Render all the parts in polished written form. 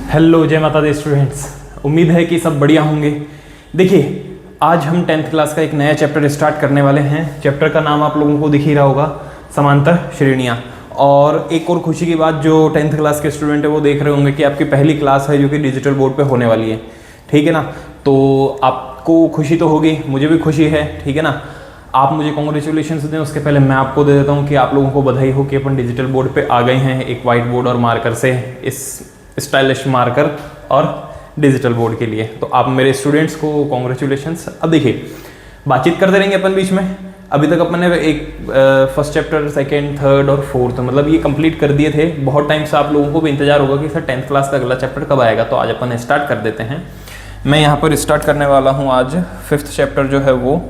Hello, जय माता the students. उम्मीद है कि सब बढ़िया होंगे। देखिए, आज हम 10th क्लास का एक नया चैप्टर स्टार्ट करने वाले हैं। चैप्टर का नाम आप लोगों को दिख ही रहा होगा, समांतर श्रेणियाँ। और एक और खुशी की बात, जो 10th क्लास के स्टूडेंट है वो देख रहे होंगे कि आपकी पहली क्लास है जो कि डिजिटल बोर्ड पे होने वाली है। ठीक है ना? तो आपको खुशी तो होगी, मुझे भी खुशी है। ठीक है ना? आप मुझे कॉन्ग्रेचुलेशन दें, उसके पहले मैं आपको दे देता हूँ कि आप लोगों को बधाई हो कि अपन डिजिटल बोर्ड पे आ गए हैं, एक वाइट बोर्ड और मार्कर से, इस स्टाइलिश मार्कर और डिजिटल बोर्ड के लिए। तो आप मेरे स्टूडेंट्स को कॉन्ग्रेचुलेशंस। अब देखिए, बातचीत करते रहेंगे अपन बीच में। अभी तक अपन ने एक फर्स्ट चैप्टर, सेकंड, थर्ड और फोर्थ मतलब ये कंप्लीट कर दिए थे। बहुत टाइम से आप लोगों को भी इंतजार होगा कि सर 10th क्लास का अगला चैप्टर कब आएगा। तो आज अपन स्टार्ट कर देते हैं। मैं यहाँ पर स्टार्ट करने वाला हूँ आज 5th चैप्टर जो है वो।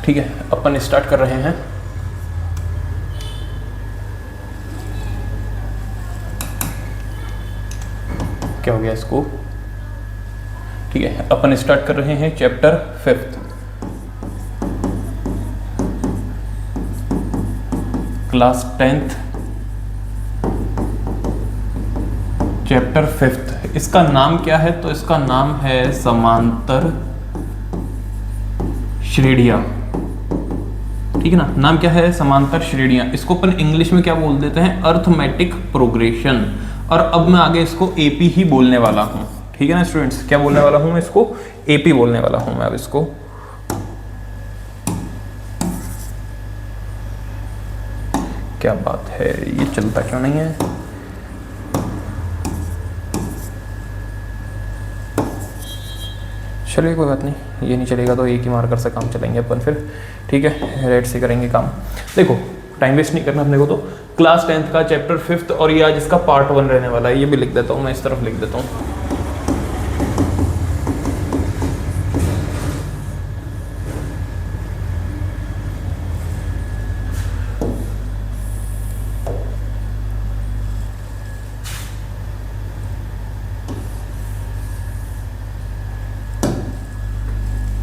ठीक है, अपन स्टार्ट कर रहे हैं। क्या हो गया इसको? ठीक है, अपन स्टार्ट कर रहे हैं chapter 5th, class 10th, chapter 5th। इसका नाम क्या है? तो इसका नाम है समांतर श्रेणियां। ठीक है ना? नाम क्या है? समांतर श्रेणियां। इसको अपन इंग्लिश में क्या बोल देते हैं? Arithmetic progression. और अब मैं आगे इसको एपी ही बोलने वाला हूं। ठीक है ना स्टूडेंट्स? क्या बोलने वाला हूं मैं इसको? एपी बोलने वाला हूं मैं अब इसको। क्या बात है, ये चलता क्यों नहीं है? चलिए कोई बात नहीं, ये नहीं चलेगा तो एक ही मार्कर से काम चलेंगे अपन फिर। ठीक है, रेड से करेंगे काम। देखो, टाइम वेस्ट नहीं करना अपने को। तो क्लास 10th का चैप्टर 5th और ये आज इसका पार्ट 1 रहने वाला है। ये भी लिख देता हूँ मैं, इस तरफ लिख देता हूँ।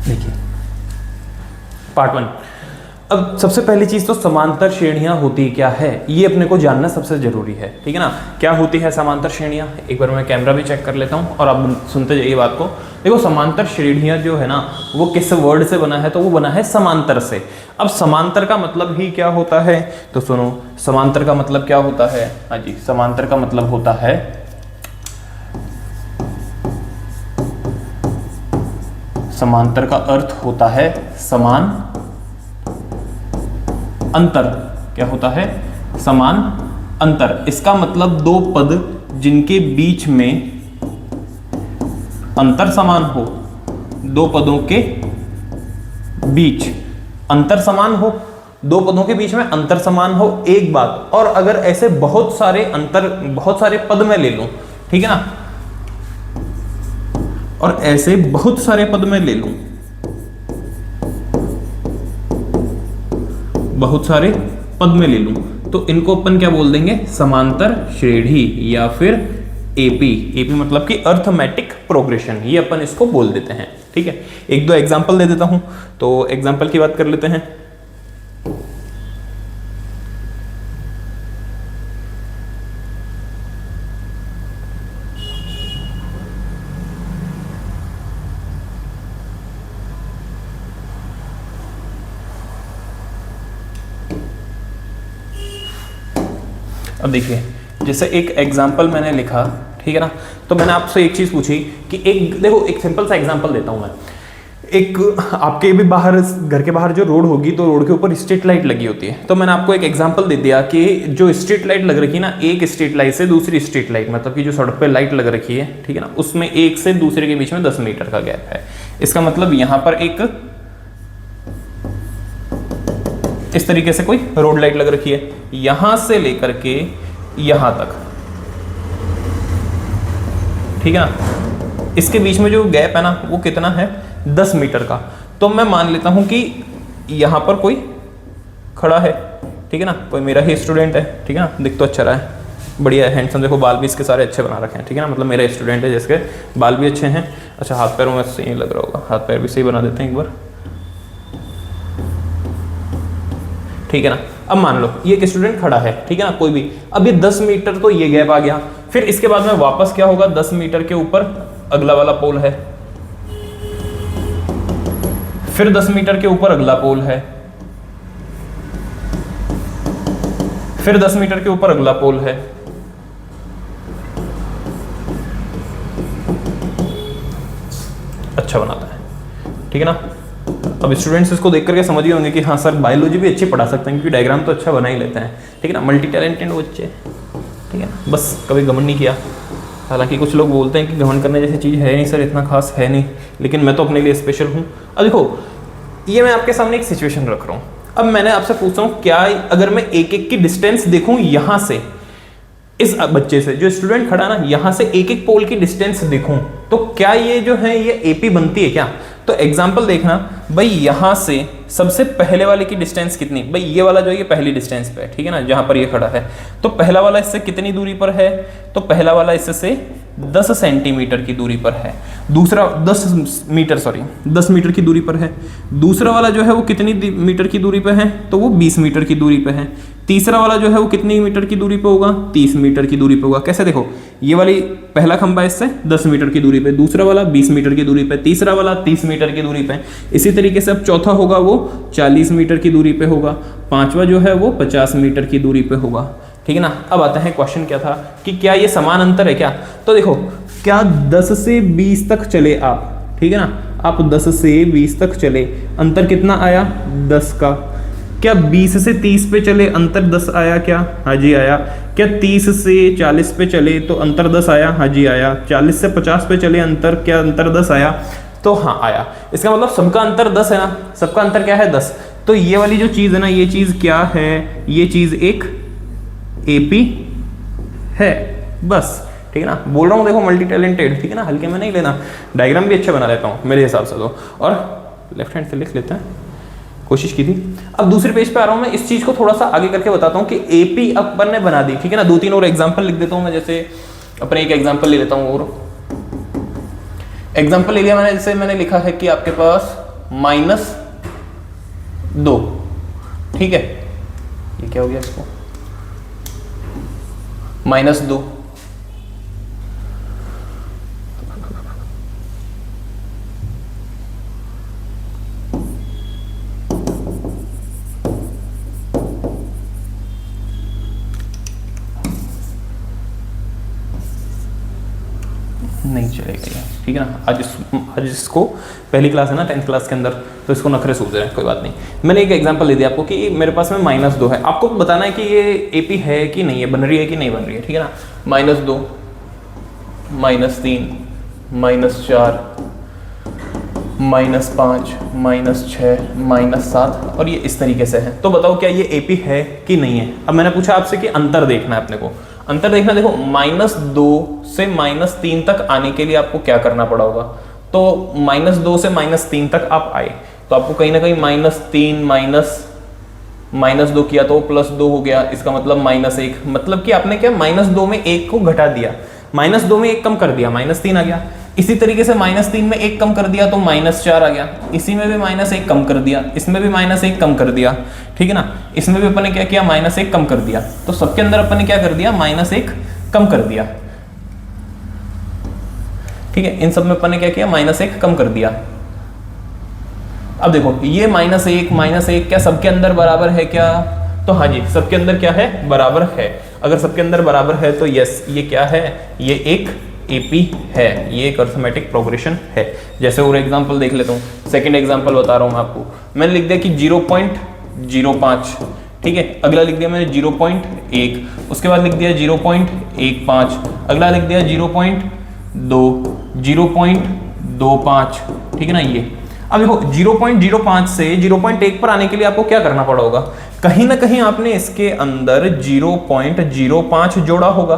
देखिए, पार्ट 1। अब सबसे पहली चीज तो समांतर श्रेणियां होती क्या है, ये अपने को जानना सबसे जरूरी है। ठीक है ना? क्या होती है समांतर श्रेणियां? एक बार मैं कैमरा भी चेक कर लेता हूं और आप सुनते जाइए बात को। देखो, समांतर श्रेणियां जो है ना, वो किस वर्ड से बना है? तो वो बना है समांतर से। अब समांतर का मतलब ही क्या होता है? तो सुनो, समांतर का मतलब क्या होता है? हाँ जी, समांतर का मतलब होता है समांतर का अर्थ होता है समान अंतर। क्या होता है? समान अंतर। इसका मतलब दो पद जिनके बीच में अंतर समान हो, दो पदों के बीच अंतर समान हो, दो पदों के बीच में अंतर समान हो, एक बात। और अगर ऐसे बहुत सारे पद में ले लूं, ठीक है ना, और ऐसे बहुत सारे पद में ले लूं, बहुत सारे पद में ले लूं, तो इनको अपन क्या बोल देंगे? समांतर श्रेणी या फिर एपी। एपी मतलब कि अर्थमेटिक प्रोग्रेशन, ये अपन इसको बोल देते हैं। ठीक है, एक दो एग्जांपल दे देता हूं। तो एग्जांपल की बात कर लेते हैं। अब देखिए, जैसे एक एग्जाम्पल मैंने लिखा, ठीक है ना, तो मैंने आपसे एक चीज पूछी कि एक सिंपल सा एग्जाम्पल देता हूं मैं। एक आपके भी बाहर, घर के बाहर जो रोड होगी, तो रोड के ऊपर स्ट्रीट लाइट लगी होती है। तो मैंने आपको एक एग्जांपल दे दिया कि जो स्ट्रीट लाइट लग रखी है ना, एक स्ट्रीट लाइट से दूसरी स्ट्रीट लाइट, मतलब कि जो सड़क पे लाइट लग रखी है, ठीक है ना, उसमें एक से दूसरे के बीच में 10 मीटर का गैप है। इसका मतलब यहां पर एक इस तरीके से कोई रोड लाइट लग रखी है, यहां से लेकर के यहां तक। ठीक है ना? इसके बीच में जो गैप है ना, वो कितना है? 10 मीटर का। तो मैं मान लेता हूं कि यहां पर कोई खड़ा है, ठीक है ना, कोई मेरा ही स्टूडेंट है। ठीक है ना? दिख तो अच्छा रहा है, बढ़िया है, हैंडसम। देखो, बाल भी इसके सारे अच्छे बना रखे हैं। ठीक है ना? मतलब मेरा स्टूडेंट है जिसके बाल भी अच्छे हैं। अच्छा, हाथ पैरों में सही लग रहा होगा, हाथ पैर भी सही बना देते हैं एक बार। ठीक है ना। अब मान लो ये एक स्टूडेंट खड़ा है, ठीक है ना, कोई भी, अब ये 10 मीटर तो ये गैप आ गया, फिर इसके बाद में वापस क्या होगा, 10 मीटर के ऊपर अगला वाला पोल है, फिर 10 मीटर के ऊपर अगला पोल है, फिर 10 मीटर के ऊपर अगला पोल है, अच्छा बनाता है, ठीक है ना। अब स्टूडेंट्स इसको देख करके समझ गए होंगे कि हाँ सर बायोलॉजी भी अच्छी पढ़ा सकते हैं क्योंकि डायग्राम तो अच्छा बना ही लेते हैं, ठीक है ना, मल्टी टैलेंटेड बच्चे, ठीक है ना, बस कभी घमंड नहीं किया। हालांकि कुछ लोग बोलते हैं कि घमंड करने जैसी चीज़ है नहीं सर, इतना खास है नहीं, लेकिन मैं तो अपने लिए स्पेशल हूँ। अब देखो ये मैं आपके सामने एक सिचुएशन रख रहा हूँ, अब मैंने आपसे पूछता हूँ क्या अगर मैं एक एक की डिस्टेंस देखूँ यहाँ से, इस बच्चे से जो स्टूडेंट खड़ा ना, यहाँ से एक एक पोल की डिस्टेंस देखूं तो क्या ये जो है ये एपी बनती है क्या। तो एग्जांपल देखना भाई, यहाँ से सबसे पहले वाले की डिस्टेंस कितनी, भाई ये वाला जो है ये पहली डिस्टेंस पे है, ठीक है ना, जहां पर ये खड़ा है, तो पहला वाला इससे कितनी दूरी पर है, तो पहला वाला इससे 10 सेंटीमीटर की दूरी पर है, दूसरा 10 मीटर की दूरी पर है, दूसरा वाला जो है वो कितनी मीटर की दूरी पे है, तो वो 20 मीटर की दूरी पे है, तीसरा वाला जो है वो कितनी मीटर की दूरी पे होगा, 30 मीटर की दूरी पे होगा। कैसे देखो, ये वाली पहला खंबा इससे 10 मीटर की दूरी पे, दूसरा वाला 20 मीटर की दूरी पे, तीसरा वाला 30 मीटर की दूरी पे, इसी तरीके से अब चौथा होगा वो 40 मीटर की दूरी पे होगा, पांचवा जो है वो 50 मीटर की दूरी पे होगा, ठीक है ना। अब आता है क्वेश्चन क्या था कि क्या ये समान अंतर है क्या, तो देखो क्या 10 से 20 तक चले आप, ठीक है ना, आप 10 से 20 तक चले, अंतर कितना आया 10 का, क्या 20 से 30 पे चले अंतर 10 आया क्या, हाँ जी आया, क्या 30 से 40 पे चले तो अंतर 10 आया, हाँ जी आया, 40 से 50 पे चले अंतर, क्या अंतर 10 आया, तो हाँ आया। इसका मतलब सबका अंतर 10 है ना, सबका अंतर क्या है 10, तो ये वाली जो चीज़ है ना, ये चीज़ क्या है, ये चीज़ एक एपी है, बस, ठीक है ना। बोल रहा हूँ देखो मल्टी टैलेंटेड, ठीक है ना, हल्के में नहीं लेना, डायग्राम भी अच्छा बना लेता हूँ मेरे हिसाब से तो, और लेफ्ट हैंड से लिख लेते हैं, कोशिश की थी। अब दूसरे पेज पे आ रहा हूँ मैं, इस चीज को थोड़ा सा आगे करके बताता हूँ कि एपी अपन ने बना दी, ठीक है ना। 2-3 और एग्जांपल लिख देता हूँ मैं, जैसे अपने एक एग्जांपल ले लेता हूँ, और एग्जांपल ले लिया मैंने, जैसे मैंने लिखा है कि आपके पास -2, ठीक है, ये क्या हो गया इसको, -2, नहीं चलेगा ये, ठीक है ना। आज इसको पहली क्लास है ना 10th क्लास के अंदर, तो इसको नखरे सूझ रहे हैं, कोई बात नहीं। मैंने एक एग्जांपल दे दिया आपको कि मेरे पास में -2 है, आपको बताना है कि ये एपी है कि नहीं है, बन रही है कि नहीं बन रही है, ठीक है ना। -2, -3, -4, -5, -6, -7 और ये इस तरीके से है, तो बताओ क्या ये एपी है कि नहीं है। अब मैंने पूछा आपसे कि अंतर देखना है अपने को, अंतर देखना, देखो -2 से -3 तक आने के लिए आपको क्या करना पड़ा होगा, तो -2 से -3 तक आप आए तो आपको कहीं ना कहीं -3 -2 किया तो +2 हो गया, इसका मतलब -1, मतलब कि आपने क्या -2 में 1 को घटा दिया, -2 में 1 कम कर दिया, -3 आ गया। इसी तरीके से -3 में 1 कम कर दिया तो -4 आ गया, इसी में भी -1 कम कर दिया, इसमें भी -1 कम कर दिया, ठीक है ना। इसमें भी अपन ने क्या किया, -1 कम कर दिया, तो सबके अंदर अपन ने क्या कर दिया, -1 कम कर दिया, ठीक है। इन सब में अपन ने क्या किया, -1 कम कर दिया। अब देखो ये -1 क्या सबके अंदर बराबर है क्या, तो हाँ जी सबके अंदर क्या है, बराबर है। अगर सबके अंदर बराबर है तो यस ये क्या है, ये एक एपी है, ये एक अरिथमेटिक प्रोग्रेशन है। जैसे और एग्जांपल देख लेता हूँ, सेकंड एग्जांपल बता रहा हूँ मैं आपको, मैंने लिख दिया कि 0.05, ठीक है, अगला लिख दिया मैंने 0.1, उसके बाद लिख दिया 0.15, अगला लिख दिया 0.2, 0.25, ठीक है ना। ये अब देखो 0.05 से 0.1 पर आने के लिए आपको क्या करना पड़ा होगा, कहीं ना कहीं आपने इसके अंदर 0.05 जोड़ा होगा,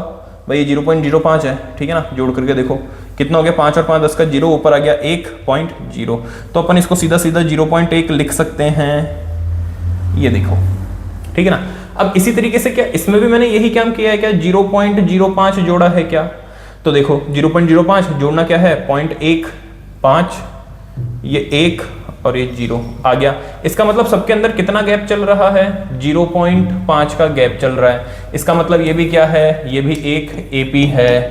भाई ये 0.05 है, ठीक है ना। जोड़ करके देखो कितना हो गया, 5 और 5 10 का 0 ऊपर आ गया 1.0, तो अपन इसको सीधा सीधा 0.1 लिख सकते हैं, ये देखो, ठीक है ना। अब इसी तरीके से क्या इसमें भी मैंने यही काम किया है क्या, 0.05 जोड़ा है क्या, तो देखो 0.05 जोड़ना क्या है 0.15, ये 1 और ये 0 आ गया। इसका मतलब सबके अंदर कितना गैप चल रहा है, 0.5 का गैप चल रहा है। इसका मतलब ये भी क्या है, ये भी एक AP है,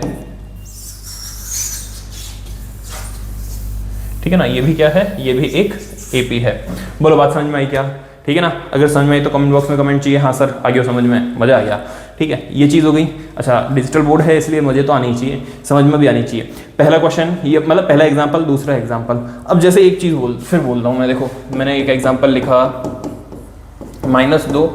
ठीक है ना, ये भी क्या है, ये भी एक AP है। बोलो बात समझ में आई क्या, ठीक है ना। अगर समझ में आई तो कमेंट बॉक्स में कमेंट चाहिए हाँ सर आ गया समझ में, मजा आ गया, ठीक है। ये चीज़ हो गई। अच्छा डिजिटल बोर्ड है इसलिए मुझे तो आनी चाहिए, समझ में भी आनी चाहिए। पहला क्वेश्चन ये मतलब पहला एग्जांपल, दूसरा एग्जांपल। अब जैसे एक चीज़ फिर बोल रहा हूँ मैं, देखो मैंने एक एग्जांपल लिखा -2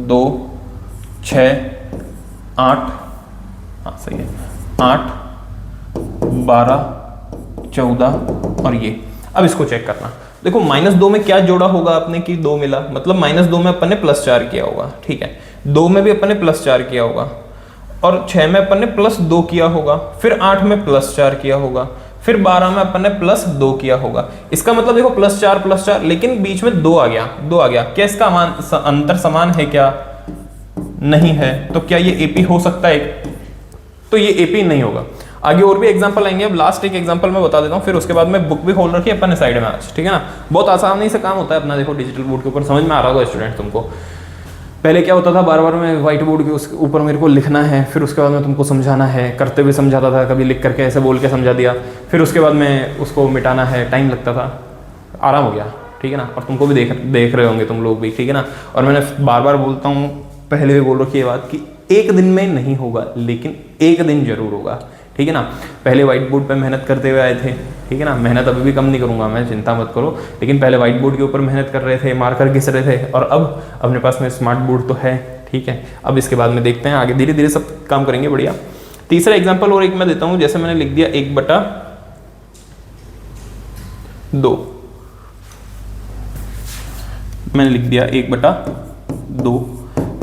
2 6 8, हाँ सही है, 8 12 14 और ये। अब इसको चेक करना, देखो -2 में क्या जोड़ा होगा आपने कि 2 मिला, मतलब -2 में अपन ने +4 किया होगा, ठीक है। 2 में भी अपन ने +4 किया होगा, और 6 में अपन ने +2 किया होगा, फिर 8 में +4 किया होगा, फिर 12 में अपन ने +2 किया होगा। इसका मतलब देखो +4 लेकिन बीच में 2 आ गया। क्या इसका अंतर समान है क्या, नहीं है। तो क्या ये AP हो सकता है, तो ये AP नहीं होगा। आगे और भी एग्जांपल आएंगे, अब लास्ट एक एग्जांपल मैं बता देता हूँ, फिर उसके बाद में बुक भी खोल रखी है अपन ने साइड में आज, ठीक है ना। बहुत आसानी से काम होता है अपना, देखो डिजिटल बोर्ड के ऊपर, समझ में आ रहा होगा स्टूडेंट तुमको। पहले क्या होता था, बार बार मैं व्हाइट बोर्ड के उसके ऊपर मेरे को लिखना है, फिर उसके बाद में तुमको समझाना है, करते हुए समझाता था, कभी लिख करके ऐसे बोल के समझा दिया, फिर उसके बाद में उसको मिटाना है, टाइम लगता था। आराम हो गया, ठीक है ना। और तुमको भी देख रहे होंगे तुम लोग भी, ठीक है ना। और मैंने बार बार बोलता हूँ, पहले भी बोल रखी है बात कि एक दिन में नहीं होगा, लेकिन एक दिन जरूर होगा, ठीक है ना। पहले व्हाइट बोर्ड पे मेहनत करते हुए आए थे, ठीक है ना। मेहनत अभी भी कम नहीं करूंगा मैं, चिंता मत करो। लेकिन पहले व्हाइट बोर्ड के ऊपर मेहनत कर रहे थे, मार्कर घिस रहे थे, और अब अपने पास में स्मार्ट बोर्ड तो है, ठीक है। अब इसके बाद में देखते हैं आगे, धीरे धीरे सब काम करेंगे, बढ़िया। तीसरा एग्जाम्पल और एक मैं देता हूँ, जैसे मैंने लिख दिया 1/2, मैंने लिख दिया 1/2,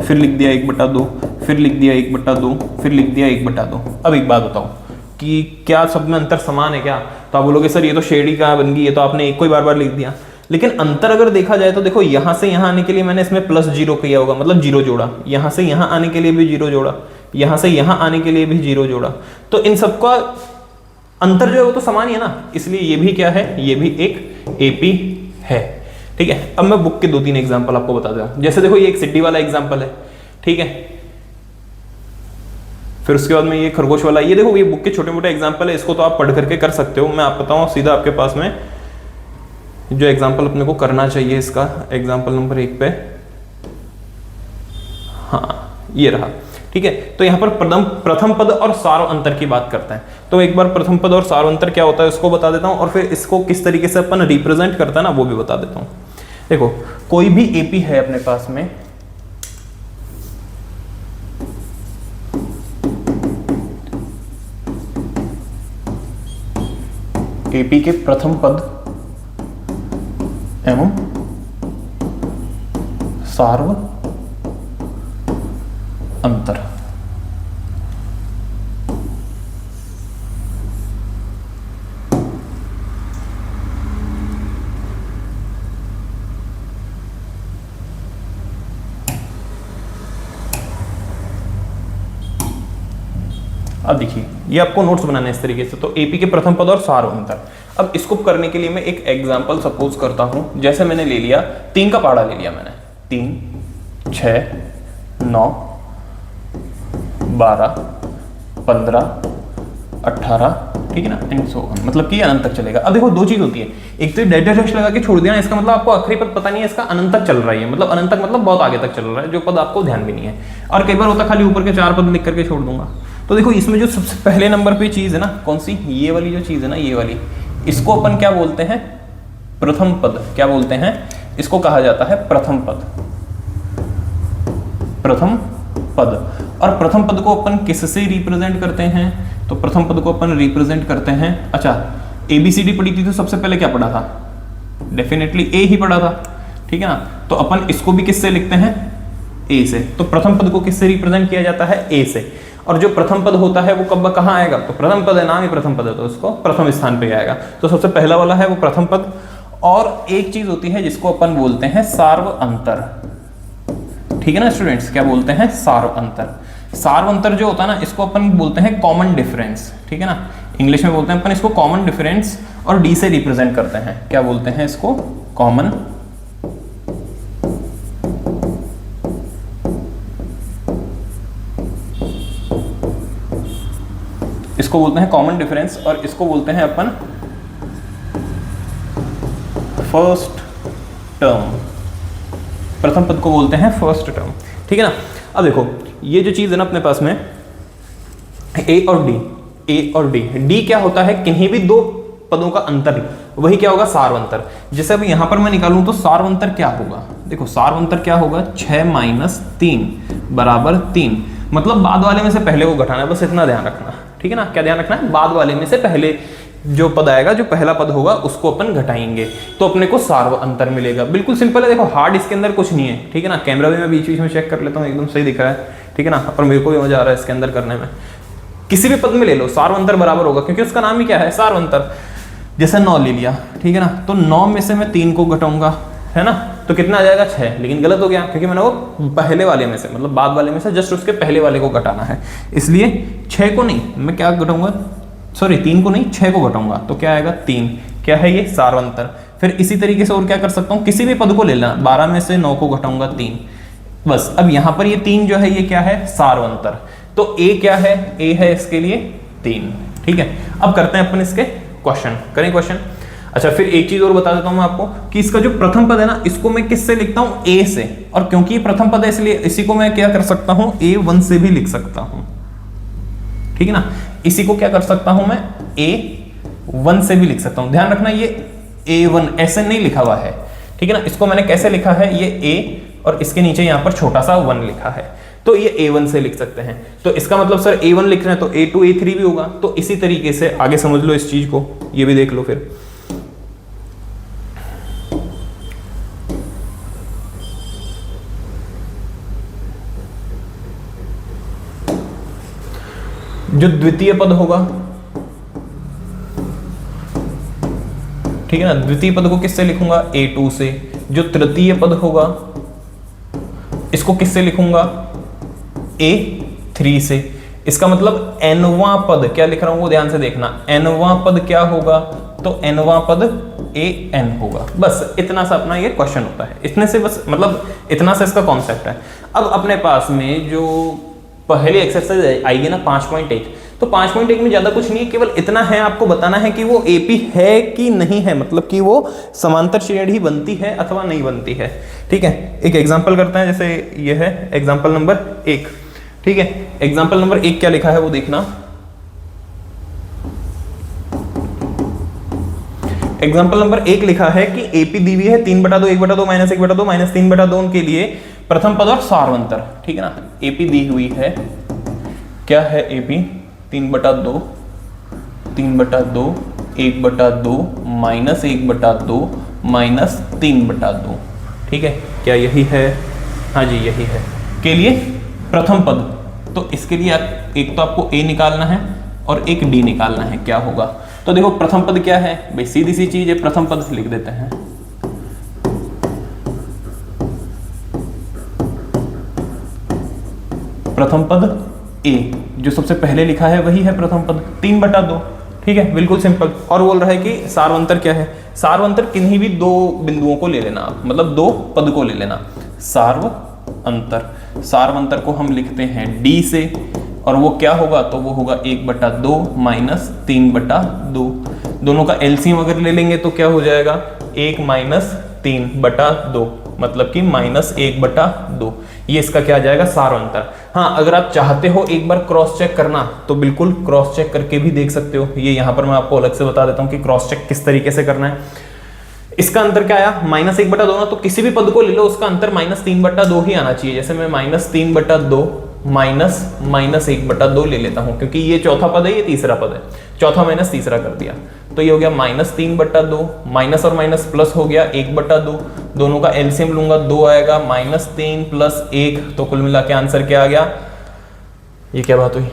फिर लिख दिया 1/2, फिर लिख दिया 1/2, फिर लिख दिया 1/2। अब एक बात बताओ कि क्या सब में अंतर समान है क्या, तो आप बोलोगे सर ये तो शेड ही कहाँ बन गई, ये तो आपने एक को ही बार बार लिख दिया। लेकिन अंतर अगर देखा जाए तो देखो, यहां से यहां आने के लिए मैंने इसमें +0 किया होगा, मतलब 0 जोड़ा, यहां से यहां आने के लिए भी 0 जोड़ा, यहां से यहां आने के लिए भी 0 जोड़ा, तो इन सबका अंतर जो है वो तो समान ही है ना, इसलिए ये भी क्या है, ये भी एक AP है, ठीक है। अब मैं बुक के 2-3 एग्जाम्पल आपको बता दूं, जैसे देखो ये एक सिटी वाला एग्जाम्पल है, ठीक है। फिर उसके बाद में ये खरगोश वाला, ये देखो ये बुक के छोटे मोटे एग्जाम्पल है, इसको तो आप पढ़ करके कर सकते हो। मैं आप बताऊं सीधा आपके पास में जो एग्जाम्पल अपने को करना चाहिए, इसका एग्जाम्पल नंबर 1 पे, हाँ ये रहा, ठीक है। तो यहाँ पर प्रथम पद और सार्व अंतर की बात करते हैं। तो एक बार प्रथम पद और सार्व अंतर क्या होता है उसको बता देता हूँ, और फिर इसको किस तरीके से अपन रिप्रेजेंट करता है ना वो भी बता देता हूँ। देखो कोई भी AP है अपने पास में, AP के प्रथम पद एवं सार्व अंतर, अब देखिए ये आपको नोट्स बनाना है इस तरीके से। तो AP के प्रथम पद और सार्व अंतर, अब इसको करने के लिए मैं एक एग्जांपल सपोज करता हूं, जैसे मैंने ले लिया 3 का पहाड़ा ले लिया मैंने, 3 6 9 12 15 18, ठीक है ना, एंड सो ऑन, मतलब कि अनंत तक चलेगा। अब देखो दो चीज होती है, एक तो डेल्टा डैश लगा के छोड़ दिया, इसका मतलब आपको आखिरी पद पता नहीं है, इसका अनंत तक चल रहा है, मतलब अनंत तक मतलब बहुत आगे तक चल रहा है, जो पद आपको ध्यान भी नहीं है। और कई बार होता खाली ऊपर के 4 पद लिख करके छोड़ दूंगा। तो देखो इसमें जो सबसे पहले नंबर पे चीज है ना, कौन सी, ये वाली जो चीज है ना, ये वाली, इसको अपन क्या बोलते हैं, प्रथम पद। क्या बोलते हैं इसको, कहा जाता है प्रथम पद, प्रथम पद। और प्रथम पद को अपन किससे रिप्रेजेंट करते हैं, तो प्रथम पद को अपन रिप्रेजेंट करते हैं, अच्छा ABCD पढ़ी थी तो सबसे पहले क्या पढ़ा था, डेफिनेटली A ही पढ़ा था, ठीक है ना। तो अपन इसको भी किससे लिखते हैं, A से। तो प्रथम पद को किससे रिप्रेजेंट किया जाता है, A से। और जो प्रथम पद होता है वो कब कहाँ आएगा, तो प्रथम पद है, नाम ही प्रथम पद है, तो उसको प्रथम स्थान पे आएगा। तो सबसे पहला वाला है वो प्रथम पद। और एक चीज होती है जिसको अपन बोलते हैं सार्व अंतर, ठीक है ना स्टूडेंट्स, क्या बोलते हैं, सार्व अंतर। सार्वंतर जो होता है ना, इसको अपन बोलते हैं कॉमन डिफरेंस, ठीक है ना, इंग्लिश में बोलते हैं अपन इसको कॉमन डिफरेंस, और डी से रिप्रेजेंट करते हैं, क्या बोलते हैं इसको, कॉमन इसको बोलते हैं कॉमन डिफरेंस, और इसको बोलते हैं अपन फर्स्ट टर्म, प्रथम पद को बोलते हैं फर्स्ट टर्म, ठीक है ना। अब देखो ये जो चीज है ना अपने पास में ए और डी, डी क्या होता है, किन्हीं भी दो पदों का अंतर, वही क्या होगा, सार्वंतर। जैसे अब यहां पर मैं निकालूं तो सार्वंतर क्या होगा, देखो सार्वंतर क्या होगा, 6 - 3 = 3, मतलब बाद वाले में से पहले को घटाना है, बस इतना ध्यान रखना, ठीक है ना। क्या ध्यान रखना है, बाद वाले में से पहले जो पद आएगा, जो पहला पद होगा उसको अपन घटाएंगे तो अपने को सार्व अंतर मिलेगा। बिल्कुल सिंपल है, देखो हार्ड इसके अंदर कुछ नहीं है, ठीक है ना। कैमरा भी मैं बीच बीच में चेक कर लेता हूँ, एकदम सही दिख रहा है, ठीक है ना, और मेरे को भी मजा आ रहा है इसके अंदर करने में। किसी भी पद में ले लो, सार्व अंतर बराबर होगा, क्योंकि उसका नाम ही क्या है, सार्व अंतर। जैसे 9 ले लिया, ठीक है ना, तो 9 में से मैं 3 को घटाऊंगा, है ना, तो कितना आ जाएगा, 6, लेकिन गलत हो गया क्योंकि मैंने वो पहले वाले में से, मतलब बाद वाले में से जस्ट उसके पहले वाले को घटाना है, इसलिए 6 को नहीं, मैं क्या घटाऊंगा, सॉरी 3 को नहीं 6 को घटाऊंगा, तो क्या आएगा 3, क्या है ये, सार्वंतर। फिर इसी तरीके से और क्या कर सकता हूँ, किसी भी पद को ले लेना, 12 में से 9 को घटाऊंगा 3, बस। अब यहां पर ये 3 जो है ये क्या है, सार्वंतर। तो ए क्या है, ए है इसके लिए 3, ठीक है। अब करते हैं अपन इसके क्वेश्चन, करें क्वेश्चन। अच्छा फिर एक चीज और बता देता हूं मैं आपको कि इसका जो प्रथम पद है ना, इसको मैं किससे लिखता हूं, ए से, और क्योंकि ये प्रथम पद है इसलिए इसी को मैं क्या कर सकता हूं, A1 से भी लिख सकता हूं, ठीक है ना। इसी को क्या कर सकता हूं मैं, A1 से भी लिख सकता हूं। ध्यान रखना ये A1 ऐसे नहीं लिखा हुआ है, ठीक है ना, इसको मैंने कैसे लिखा है, ये A और इसके नीचे यहां पर छोटा सा 1 लिखा है, तो ये A1 से लिख सकते हैं। तो इसका मतलब सर A1 लिख रहे हैं तो A2 A3 भी होगा, तो इसी तरीके से आगे समझ लो इस चीज को, ये भी देख लो। फिर जो द्वितीय पद होगा, ठीक है ना, द्वितीय पद को किससे लिखूंगा, A2 से। जो तृतीय पद होगा इसको किससे लिखूंगा, A3 से। इसका मतलब nवां पद क्या लिख रहा हूं वो ध्यान से देखना, nवां पद क्या होगा, तो nवां पद AN होगा। बस इतना सा अपना ये क्वेश्चन होता है, इतने से बस, मतलब इतना सा इसका कॉन्सेप्ट है। अब अपने पास में जो पहली एक्सरसाइज आएगी ना 5.1, तो 5.1 में ज्यादा कुछ नहीं है, केवल इतना है आपको बताना है कि वो AP है कि नहीं है, मतलब कि वो समांतर श्रेणी बनती है अथवा नहीं बनती है, ठीक है। एक एग्जांपल करते हैं, जैसे ये है एग्जांपल नंबर 1, ठीक है। एग्जांपल नंबर 1 क्या लिखा है वो देखना। एग्जांपल नंबर 1 लिखा है कि AP दी हुई है 3/2 1/2 -1/2 -3/2 के लिए प्रथम पद और सार्वंतर, ठीक है ना। AP दी हुई है, क्या है AP, 3/2 3/2 1/2 -1/2 -3/2, ठीक है। क्या यही है, हाँ जी यही है, के लिए प्रथम पद। तो इसके लिए एक तो आपको A निकालना है और एक D निकालना है, क्या होगा। तो देखो प्रथम पद क्या है भाई, सीधी सी चीज है, प्रथम पद से लिख देते हैं। प्रथम पद A, जो सबसे पहले लिखा है वही है प्रथम पद, 3/2, ठीक है, बिल्कुल सिंपल। और बोल रहा है कि सार्वंतर क्या है, सार्वंतर किन्हीं भी दो बिंदुओं को ले लेना आप, मतलब दो पद को ले लेना, सार्वंतर। सार्वंतर को हम लिखते हैं D से, और वो क्या होगा, तो वो होगा 1/2 -3/2। दोनों का एलसीएम अगर ले लेंगे तो क्या हो जाएगा, 1 - 3/2, मतलब कि -1/2। ये इसका क्या आ जाएगा, सार्वंतर। हाँ अगर आप चाहते हो एक बार क्रॉस चेक करना तो बिल्कुल क्रॉस चेक करके भी देख सकते हो। ये यहाँ पर मैं आपको अलग से बता देता हूँ कि क्रॉस चेक किस तरीके से करना है। इसका अंतर क्या आया, -1/2 ना, तो किसी भी पद को ले लो उसका अंतर -3/2 ही आना चाहिए। जैसे मैं -3/2 -1/2 ले लेता हूं, क्योंकि ये चौथा पद है, ये तीसरा पद है, चौथा माइनस तीसरा कर दिया, तो ये हो गया -3/2, माइनस और माइनस प्लस हो गया 1/2, दोनों का एलसीएम लूंगा 2 आएगा, -3 + 1, तो कुल मिला के आंसर क्या आ गया। ये क्या बात हुई,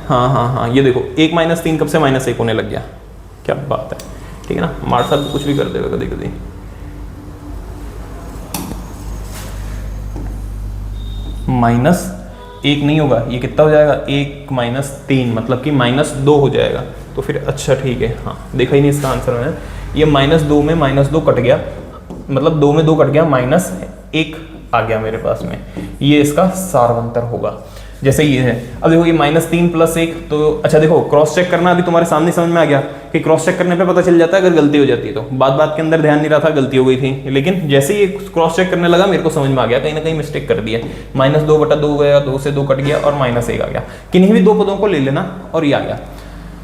हाँ ये देखो 1 - 3 कब से -1 होने लग गया, क्या बात है, ठीक है ना। हमारे साथ कुछ भी कर देगा कभी कभी। माइनस 1 नहीं होगा, ये कितना हो जाएगा 1 माइनस 3 मतलब कि -2 हो जाएगा। तो फिर अच्छा ठीक है, हाँ देखा ही नहीं इसका आंसर मैंने, ये -2 में -2 कट गया, मतलब 2 में 2 कट गया, -1 आ गया मेरे पास में, ये इसका सारवंतर होगा। जैसे ये है, अब देखो ये -3 + 1, तो अच्छा देखो क्रॉस चेक करना अभी तुम्हारे सामने समझ में आ गया कि क्रॉस चेक करने पे पता चल जाता है अगर गलती हो जाती है तो। बात के अंदर ध्यान नहीं रहा था, गलती हो गई थी, लेकिन जैसे ही क्रॉस चेक करने लगा मेरे को समझ में आ गया कहीं ना कहीं मिस्टेक कर दिया, -2/2 गया, 2 से 2 कट गया और -1 आ गया। किन्हीं भी 2 पदों को ले लेना और ये आ गया।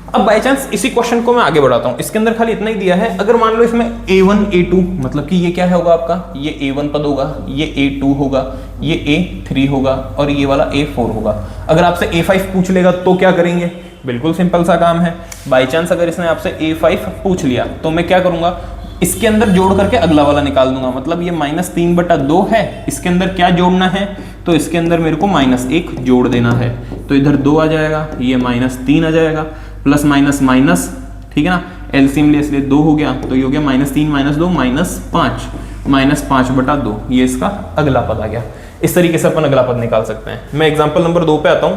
अब बाई चांस इसी क्वेश्चन को मैं आगे बढ़ाता हूं, इसके अंदर खाली इतना ही दिया है, अगर मान लो इसमें A1 A2 मतलब कि ये क्या होगा आपका, ये A1 पद होगा, ये A2 होगा, ये A3 होगा और ये वाला A4 होगा। अगर आपसे A5 पूछ लेगा तो क्या करेंगे, बिल्कुल सिंपल सा काम है। बाई चांस अगर इसने आपसे A5 पूछ लिया तो मैं क्या करूंगा, इसके अंदर जोड़ करके अगला वाला निकाल दूंगा, मतलब ये -3/2 है, इसके अंदर क्या जोड़ना है, तो इसके अंदर मेरे को -1 जोड़ देना है, तो इधर 2 आ जाएगा, ये -3 आ जाएगा, प्लस माइनस माइनस, ठीक है ना, एलसीएम ले इसलिए 2 हो गया, तो ये हो गया -3 - 2 -5 -5/2, ये इसका अगला पद आ गया। इस तरीके से अपन अगला पद निकाल सकते हैं। मैं एग्जांपल नंबर 2 पे आता हूं।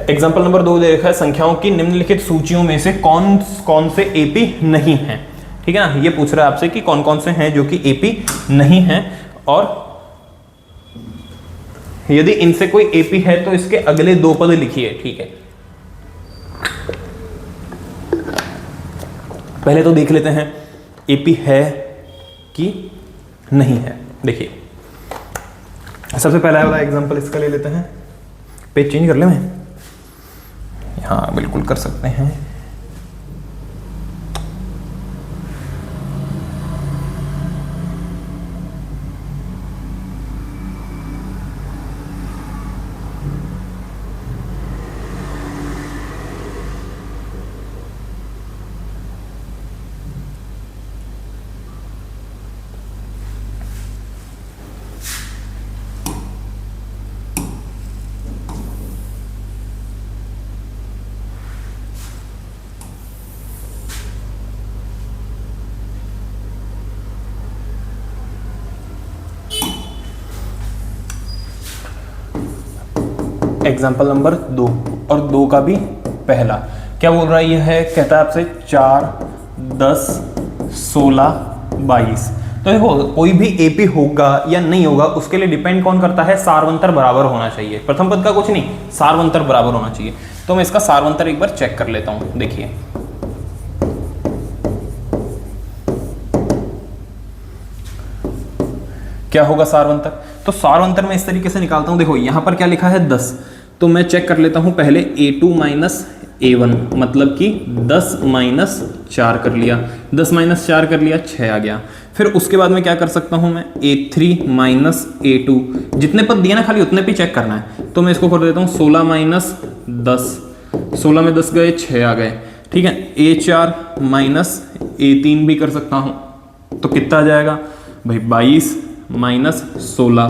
एग्जांपल नंबर 2 दे रखा है, संख्याओं की निम्नलिखित सूचियों में से कौन कौन से एपी नहीं है, ठीक है ना, ये पूछ रहा है आपसे कि कौन कौन से हैं जो कि एपी नहीं है, और यदि इनसे कोई एपी है तो इसके अगले 2 पद लिखिए, ठीक है। पहले तो देख लेते हैं एपी है कि नहीं है। देखिए सबसे पहला वाला एग्जांपल इसका ले लेते हैं, पेज चेंज कर ले मैं, हाँ बिल्कुल कर सकते हैं। एग्जाम्पल नंबर 2 और 2 का भी पहला क्या बोल रहा है, ये है कहता है आपसे 4 10 16 22। तो देखो कोई भी एपी होगा या नहीं होगा उसके लिए डिपेंड कौन करता है, सारवंतर बराबर होना चाहिए। प्रथम पद का कुछ नहीं, सारवंतर बराबर होना चाहिए। तो मैं इसका सारवंतर एक बार चेक कर लेता हूं। देखिए क्या होगा सारवंतर, तो सारवंतर मैं इस तरीके से निकालता हूं। देखो यहां पर क्या लिखा है 10, तो मैं चेक कर लेता हूं पहले A2 - A1 मतलब कि 10 - 4 कर लिया, 10 - 4 कर लिया, 6 आ गया। फिर उसके बाद में क्या कर सकता हूं मैं, A3 - A2, जितने पद दिए ना खाली उतने पे चेक करना है, तो मैं इसको कर देता हूं 16 - 10, 16 में 10 गए, 6 आ गए, ठीक है। A4 - A3 भी कर सकता हूं, तो कितना आ जाएगा भाई 22 - 16,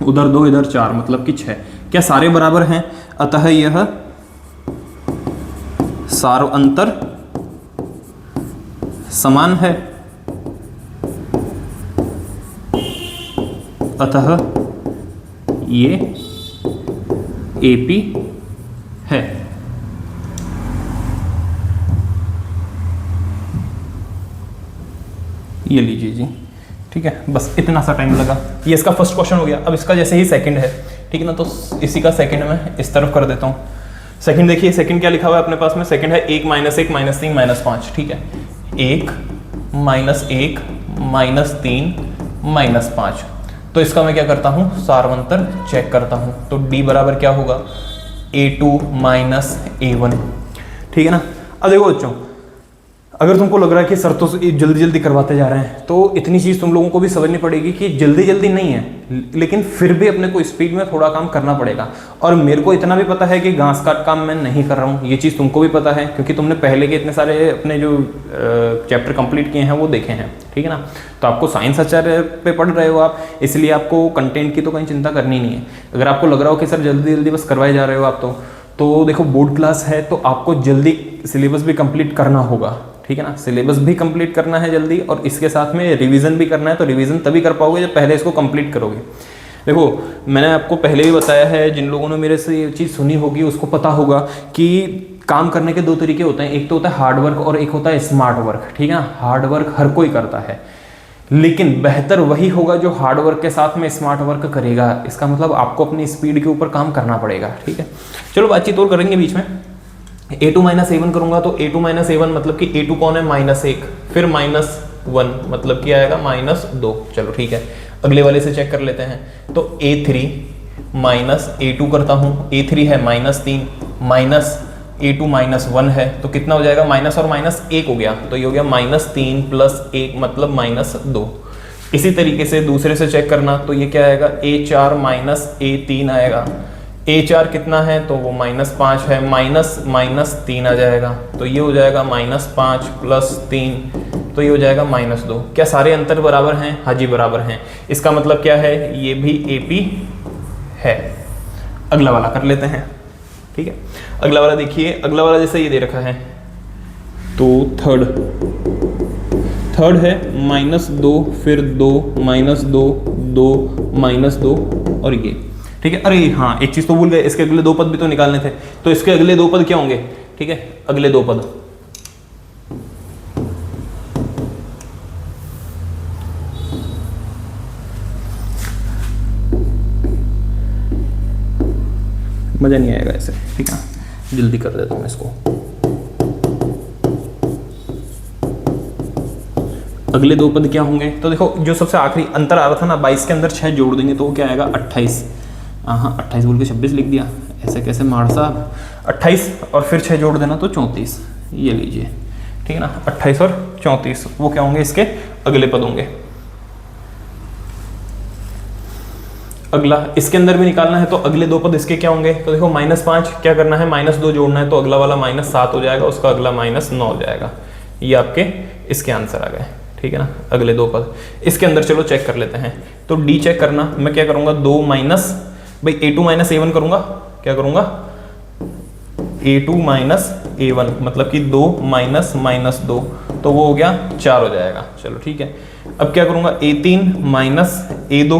उधर 2 इधर 4 मतलब कि 6। क्या सारे बराबर हैं, अतः यह सारवंतर समान है, अतः ये एपी है। ये लीजिए जी, ठीक है, बस इतना सा टाइम लगा। ये इसका फर्स्ट क्वेश्चन हो गया। अब इसका जैसे ही सेकंड है, ठीक है ना, तो इसी का सेकंड मैं इस तरफ कर देता हूँ। सेकंड देखिए, सेकंड क्या लिखा हुआ है अपने पास में, सेकंड है 1 - 1 - 3 - 5, ठीक है। 1 - 1 - 3 - 5, तो इसका मैं क्या करता हूँ, सारवंतर चेक करता हूँ। तो D बराबर क्या होगा, A2 - A1, ठीक है ना। अब देखो बच्चों, अगर तुमको लग रहा है कि सर तो जल्दी जल्दी करवाते जा रहे हैं, तो इतनी चीज़ तुम लोगों को भी समझनी पड़ेगी कि जल्दी जल्दी नहीं है, लेकिन फिर भी अपने को स्पीड में थोड़ा काम करना पड़ेगा। और मेरे को इतना भी पता है कि घास काट काम मैं नहीं कर रहा हूँ, ये चीज़ तुमको भी पता है, क्योंकि तुमने पहले के इतने सारे अपने जो चैप्टर कंप्लीट किए हैं वो देखे हैं, ठीक है ना। तो आपको साइंस आचार्य पे पढ़ रहे हो आप, इसलिए आपको कंटेंट की तो कहीं चिंता करनी नहीं है। अगर आपको लग रहा हो कि सर जल्दी जल्दी बस करवाए जा रहे हो आप, तो देखो बोर्ड क्लास है तो आपको जल्दी सिलेबस भी कंप्लीट करना होगा, ठीक है ना। सिलेबस भी कंप्लीट करना है जल्दी और इसके साथ में रिवीजन भी करना है, तो रिवीजन तभी कर पाओगे जब पहले इसको कंप्लीट करोगे। देखो मैंने आपको पहले भी बताया है, जिन लोगों ने मेरे से ये चीज़ सुनी होगी उसको पता होगा कि काम करने के दो तरीके होते हैं, एक तो होता है हार्ड वर्क और एक होता है स्मार्ट वर्क, ठीक है ना। हार्ड वर्क हर कोई करता है, लेकिन बेहतर वही होगा जो हार्ड वर्क के साथ में स्मार्ट वर्क करेगा। इसका मतलब आपको अपनी स्पीड के ऊपर काम करना पड़ेगा, ठीक है। चलो बातचीत और करेंगे बीच में। a2 माइनस a1 करूंगा तो a2 माइनस a1 मतलब कि a2 कौन है, -1, फिर -1 मतलब कि आएगा -2। चलो ठीक है, अगले वाले से चेक कर लेते हैं। तो a3 माइनस a2 करता हूँ, a3 है -3 माइनस a2 -1 है, तो कितना हो जाएगा, माइनस और माइनस 1 हो गया, तो ये हो गया -3 + 1 मतलब -2। इसी तरीके से दूसरे से चेक करना तो ये क्या आएगा, a4 माइनस a3 आएगा। a4 कितना है, तो वो -5 है, -3 आ जाएगा, तो ये हो जाएगा -5 + 3, तो ये हो जाएगा -2। क्या सारे अंतर बराबर हैं? हाँ जी बराबर हैं। इसका मतलब क्या है, ये भी AP है। अगला वाला कर लेते हैं, ठीक है। अगला वाला देखिए, अगला वाला जैसे ये दे रखा है, तो थर्ड है -2, फिर 2 -2 2 -2 और ये, ठीक है। अरे हाँ एक चीज तो भूल गए, इसके अगले दो पद भी तो निकालने थे, तो इसके अगले दो पद क्या होंगे, ठीक है। अगले दो पद मजा नहीं आएगा ऐसे, ठीक है। जल्दी कर देता हूँ इसको। अगले दो पद क्या होंगे, तो देखो जो सबसे आखिरी अंतर आ रहा था ना, 22 के अंदर 6 जोड़ देंगे तो वो क्या आएगा, 28। हाँ 28 बोल के 26 लिख दिया, ऐसे कैसे मार साहब। 28 और फिर 6 जोड़ देना तो 34, ये लीजिए, ठीक है ना। 28 और 34 वो क्या होंगे, इसके अगले पद होंगे। अगला इसके अंदर भी निकालना है, तो अगले दो पद इसके क्या होंगे, तो देखो -5 क्या करना है, -2 जोड़ना है, तो अगला वाला -7 हो जाएगा, उसका अगला -9 हो जाएगा। ये आपके इसके आंसर आ गए, ठीक है ना। अगले दो पद इसके अंदर चलो चेक कर लेते हैं। तो D चेक करना, मैं क्या करूंगा, 2 माइनस भाई a2 माइनस a1 करूंगा, क्या करूंगा, a2 माइनस a1 मतलब कि 2 माइनस -2, तो वो हो गया 4 हो जाएगा। चलो ठीक है, अब क्या करूंगा, a3 माइनस a2,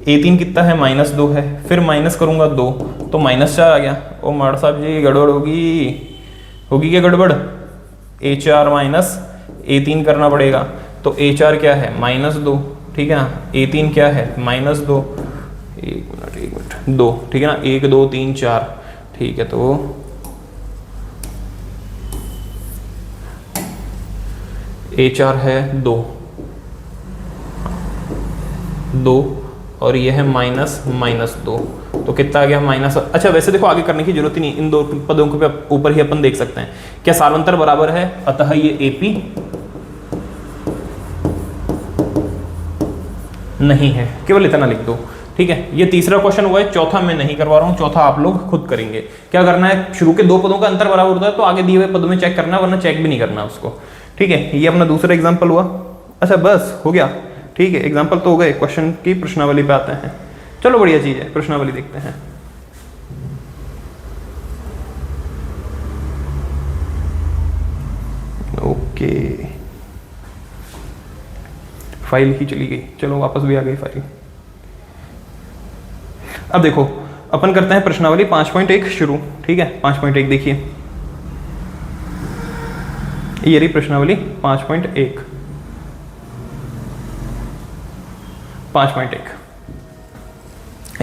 a3 कितना है, -2 है, फिर माइनस करूंगा 2 तो -4 आ गया। ओ माड़ साहब जी गड़बड़ होगी क्या गड़बड़, a4 माइनस a3 करना पड़ेगा, तो a4 क्या है, -2, ठीक है ना। a3 क्या है, -2, एक मिनट 2, ठीक है ना, 1 2 3 4, ठीक है। तो a4 है 2 और ये है -2, तो कितना आ गया, माइनस। अच्छा वैसे देखो आगे करने की जरूरत ही नहीं, इन दो पदों के ऊपर ही अपन देख सकते हैं क्या सार्वंतर बराबर है, अतः ये AP नहीं है, केवल इतना लिख दो, ठीक है। ये तीसरा क्वेश्चन हुआ है, चौथा मैं नहीं करवा रहा हूं, चौथा आप लोग खुद करेंगे। क्या करना है, शुरू के दो पदों का अंतर बराबर होता है तो आगे दिए हुए पदों में चेक करना, वरना चेक भी नहीं करना उसको, ठीक है। ये अपना दूसरा एग्जाम्पल हुआ। अच्छा बस हो गया, ठीक है, एग्जाम्पल तो हो गए, क्वेश्चन की प्रश्नावली पे आते हैं। चलो बढ़िया चीज है, प्रश्नावली देखते हैं। ओके फाइल ही चली गई, चलो वापस भी आ गई फाइल। अब देखो अपन करते हैं प्रश्नावली 5.1 शुरू, ठीक है। 5.1 देखिए, ये रही प्रश्नावली 5.1। 5.1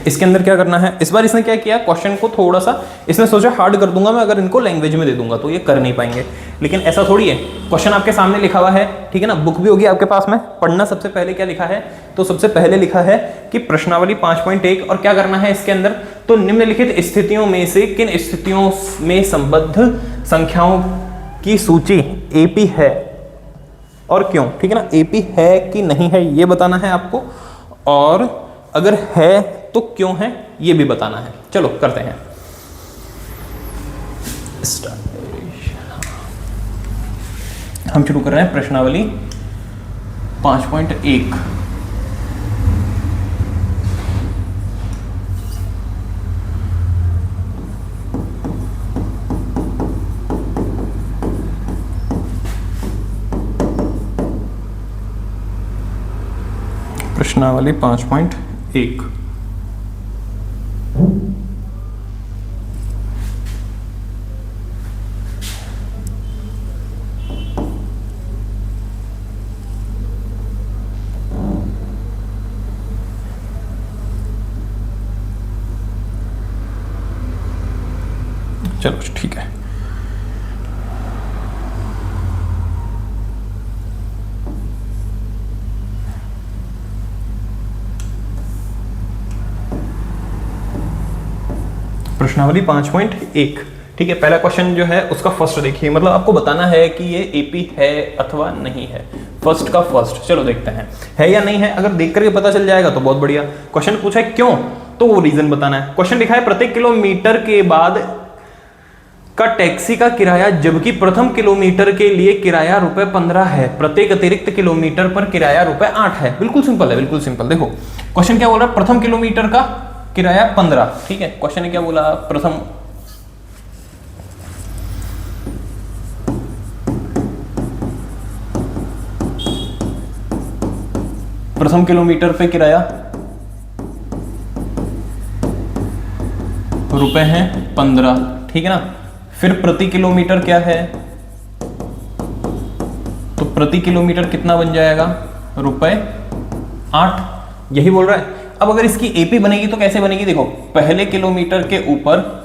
इसके अंदर क्या करना है, इस बार इसने क्या किया, क्वेश्चन को थोड़ा सा इसने सोचा हार्ड कर दूंगा मैं, अगर इनको लैंग्वेज में दे दूंगा तो ये कर नहीं पाएंगे, लेकिन ऐसा थोड़ी है। क्वेश्चन आपके सामने लिखा हुआ है, ठीक है ना, बुक भी होगी आपके पास में, पढ़ना। सबसे पहले क्या लिखा है, तो सबसे पहले लिखा है कि प्रश्नावली 5.1 और क्या करना है इसके अंदर, तो निम्नलिखित स्थितियों में से किन स्थितियों में संबद्ध संख्याओं की सूची AP है और क्यों, ठीक है ना। AP है कि नहीं है ये बताना है आपको, और अगर है तो क्यों है ये भी बताना है। चलो करते हैं हम शुरू कर रहे हैं प्रश्नावली 5.1। प्रश्नावली 5.1। चलो ठीक है। प्रश्नावली 5.1, ठीक है। पहला क्वेश्चन जो है उसका फर्स्ट देखिए, मतलब आपको बताना है कि ये एपी है अथवा नहीं है। फर्स्ट का फर्स्ट, चलो देखते हैं है या नहीं है। अगर देख करके पता चल जाएगा तो बहुत बढ़िया। क्वेश्चन पूछा है क्यों, तो वो रीजन बताना है। क्वेश्चन लिखा है प्रत्येक किलोमीटर के बाद का टैक्सी का किराया जबकि प्रथम किलोमीटर के लिए किराया ₹15 है, प्रत्येक अतिरिक्त किलोमीटर पर किराया ₹8 है। बिल्कुल सिंपल है, बिल्कुल सिंपल। देखो क्वेश्चन क्या बोल रहा है, प्रथम किलोमीटर का किराया 15, ठीक है। क्वेश्चन ने क्या बोला, प्रथम किलोमीटर पे किराया रुपए हैं 15, ठीक है ना। फिर प्रति किलोमीटर क्या है, तो प्रति किलोमीटर कितना बन जाएगा, ₹8, यही बोल रहा है। अब अगर इसकी एपी बनेगी तो कैसे बनेगी, देखो पहले किलोमीटर के ऊपर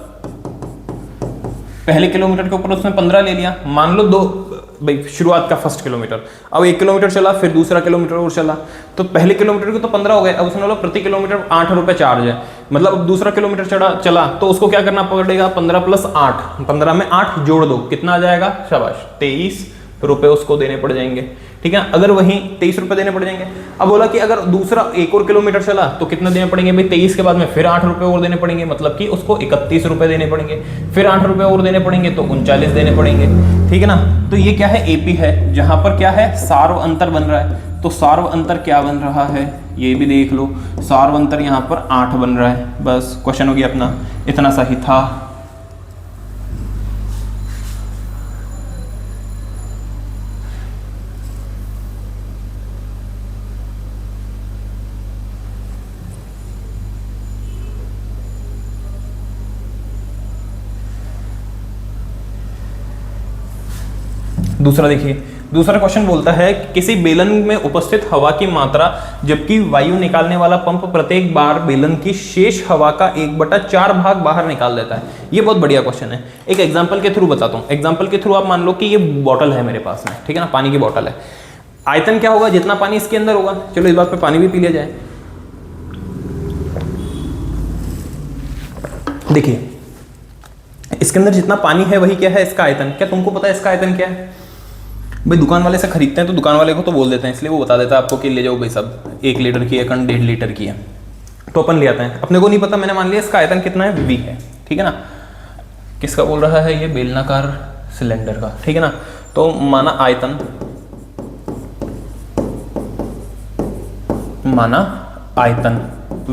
उसने 15 ले लिया, मान लो दो भाई शुरुआत का फर्स्ट किलोमीटर, अब 1 किलोमीटर चला, फिर दूसरा किलोमीटर और चला, तो पहले किलोमीटर को तो 15 हो गए। अब उसने बोला प्रति किलोमीटर ₹8 चार्ज है, मतलब अब दूसरा किलोमीटर चला तो उसको क्या करना पड़ेगा, 15 + 8, 15 में 8 जोड़ दो, कितना आ जाएगा, शाबाश, ₹23 उसको देने पड़ जाएंगे, ठीक है। अगर वहीं ₹23 देने पड़ जाएंगे। अब बोला कि अगर दूसरा 1 और किलोमीटर चला तो कितना देने पड़ेंगे भाई, 23 के बाद में फिर ₹8 और देने पड़ेंगे, मतलब कि उसको ₹31 देने पड़ेंगे, फिर ₹8 और देने पड़ेंगे तो 39 देने पड़ेंगे, ठीक है ना। तो ये क्या है, एपी है, जहां पर क्या है, सार्व अंतर बन रहा है। तो सार्व अंतर क्या बन रहा है, ये भी देख लो, सार्व अंतर यहाँ पर 8 बन रहा है। बस क्वेश्चन हो गया अपना, इतना सा ही था। दूसरा देखिए, दूसरा क्वेश्चन बोलता है कि किसी बेलन में उपस्थित हवा की मात्रा जबकि वायु निकालने वाला पंप प्रत्येक बार बेलन की शेष हवा का 1/4 भाग बाहर निकाल देता है। ये बहुत बढ़िया क्वेश्चन है। एक एग्जांपल के थ्रू बताता हूँ। एग्जांपल के थ्रू आप मान लो कि ये बॉटल है मेरे पास में, ठीक है ना, पानी की बॉटल है। आयतन क्या होगा, जितना पानी इसके अंदर होगा। चलो इस बात पे पानी भी पी लिया जाए। देखिए इसके अंदर जितना पानी है वही क्या है, इसका आयतन। क्या तुमको पता है इसका आयतन क्या है भाई? दुकान वाले से खरीदते हैं तो दुकान वाले को तो बोल देते हैं, इसलिए वो बता देता है आपको कि ले जाओ भाई सब, 1 लीटर की है, 1.5 लीटर की है, तो अपन ले आते हैं। अपने को नहीं पता, मैंने मान लिया इसका आयतन कितना है, V है, ठीक है ना। किसका बोल रहा है, ये बेलनाकार सिलेंडर का, ठीक है ना। तो माना आयतन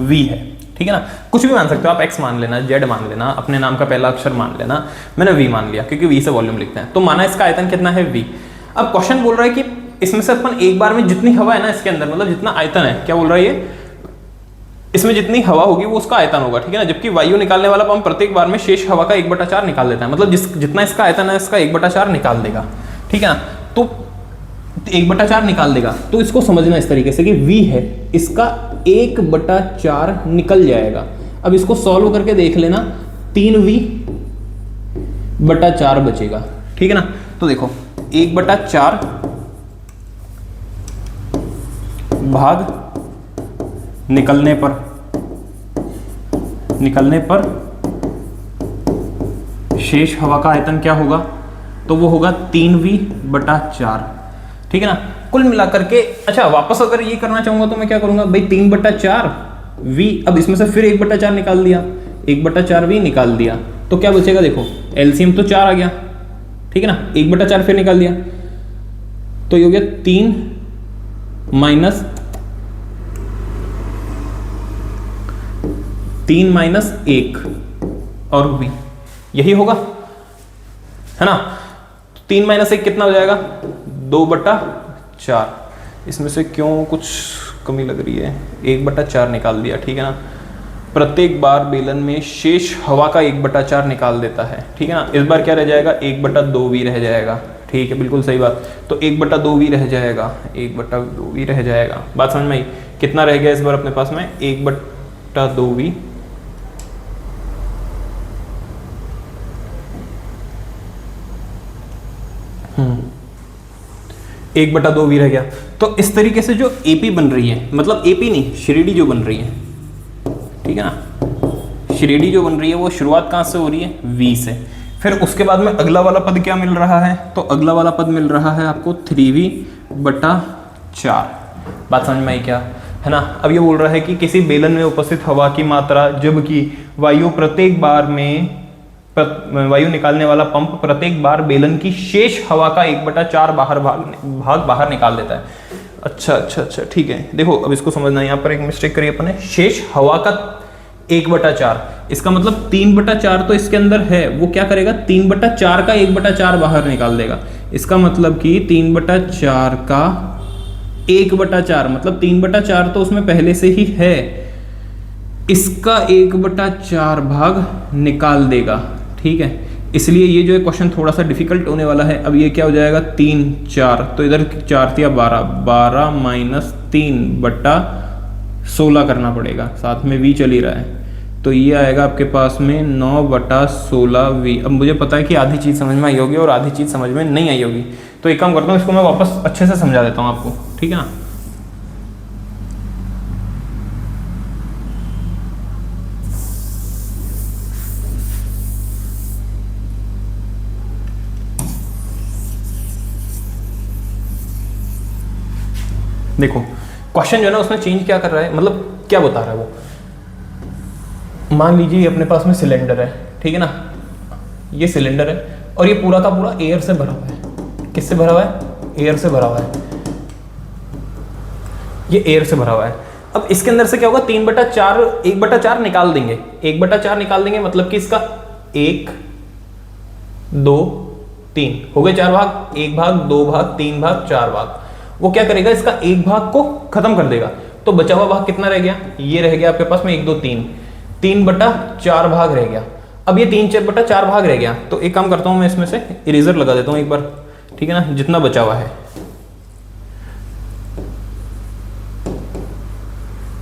V है, ठीक है ना। कुछ भी मान सकते हो आप, x मान लेना, z मान लेना, अपने नाम का पहला अक्षर मान लेना। मैंने v मान लिया क्योंकि v से वॉल्यूम लिखते हैं। तो माना इसका आयतन कितना है, v। अब क्वेश्चन बोल रहा है कि इसमें से अपन एक बार में जितनी हवा है ना इसके अंदर, मतलब जितना आयतन है, क्या बोल रहा है ये, इसमें जितनी हवा होगी वो उसका आयतन होगा, ठीक है ना। जबकि वायु निकालने वाला पंप प्रत्येक बार में शेष हवा का 1/4 निकाल देता है, मतलब जितना इसका आयतन है इसका 1/4 निकाल देगा, ठीक है ना। तो 1/4 निकाल देगा। तो इसको समझना इस तरीके से कि v है, इसका 1/4 निकल जाएगा। अब इसको सॉल्व करके देख लेना, 3v/4 बचेगा, ठीक है ना। तो देखो 1/4 भाग निकलने पर शेष हवा का आयतन क्या होगा, तो वो होगा 3v/4, ठीक है ना। कुल मिलाकर के, अच्छा वापस अगर ये करना चाहूंगा तो मैं क्या करूंगा भाई, 3/4 v, अब इसमें से फिर 1/4 निकाल दिया, 1/4 v निकाल दिया, तो क्या बचेगा, देखो एलसीएम तो 4 आ गया, ठीक है ना। 1/4 फिर निकाल दिया तो ये हो गया 3 माइनस 1 और v, यही होगा, है ना। 3 - 1 कितना हो जाएगा, 2/4। इसमें से क्यों कुछ कमी लग रही है, 1/4 निकाल दिया, ठीक है ना। प्रत्येक बार बेलन में शेष हवा का 1/4 निकाल देता है, ठीक है ना। इस बार क्या रह जाएगा, 1/2v रह जाएगा, ठीक है, बिल्कुल सही बात। तो 1/2v रह जाएगा, 1/2v रह जाएगा। बात समझ में आई? कितना रह गया इस बार अपने पास में, 1/2v 1/2v रह गया। तो इस तरीके से जो एपी बन रही है, मतलब एपी नहीं, श्रेणी जो बन रही है, ठीक है ना, श्रेणी जो बन रही है वो शुरुआत कहाँ से हो रही है, v से। फिर उसके बाद में अगला वाला पद क्या मिल रहा है, तो अगला वाला पद मिल रहा है आपको 3v/4। बात समझ में आई क्या, है ना। अब ये बोल रहा है कि किसी बेलन में उपस्थित हवा की मात्रा जबकि वायु प्रत्येक बार में वायु निकालने वाला पंप प्रत्येक बार बेलन की शेष हवा का 1/4 भाग बाहर निकाल देता है। अच्छा, ठीक है। देखो अब इसको समझना है, यहाँ पर एक मिस्टेक करी अपन ने, शेष हवा का 1/4, इसका मतलब 3/4 तो इसके अंदर है, वो क्या करेगा, 3/4 का 1/4 बाहर निकाल देगा। इसका मतलब कि 3/4 का 1/4, मतलब 3/4 तो उसमें पहले से ही है, इसका 1/4 भाग निकाल देगा, ठीक है। इसलिए ये जो है क्वेश्चन थोड़ा सा डिफिकल्ट होने वाला है। अब ये क्या हो जाएगा, 3 4, तो इधर 4 या 12 माइनस 3/16 करना पड़ेगा, साथ में v चल ही रहा है, तो ये आएगा आपके पास में 9/16v। अब मुझे पता है कि आधी चीज़ समझ में आई होगी और आधी चीज़ समझ में नहीं आई होगी, तो एक काम करता हूँ, इसको मैं वापस अच्छे से समझा देता हूँ आपको, ठीक है ना। देखो क्वेश्चन जो है ना उसमें चेंज क्या कर रहा है, मतलब क्या बता रहा है वो। मान लीजिए अपने पास में सिलेंडर है, ठीक है ना, ये सिलेंडर है और ये पूरा का पूरा एयर से भरा हुआ है। किससे भरा हुआ है, एयर से भरा हुआ है, ये एयर से भरा हुआ है। अब इसके अंदर से क्या होगा, 3/4 1/4 निकाल देंगे, 1/4 निकाल देंगे, मतलब कि इसका 1 2 3 हो गए 4 भाग, 1 भाग 2 भाग 3 भाग 4 भाग। वो क्या करेगा, इसका 1 भाग को खत्म कर देगा, तो बचा हुआ भाग कितना रह गया, ये रह गया आपके पास में 1 2 3, 3/4 भाग रह गया। अब ये 3/4 भाग रह गया, तो एक काम करता हूं मैं, इसमें से इरेजर लगा देता हूं एक बार, ठीक है ना, जितना बचा हुआ है,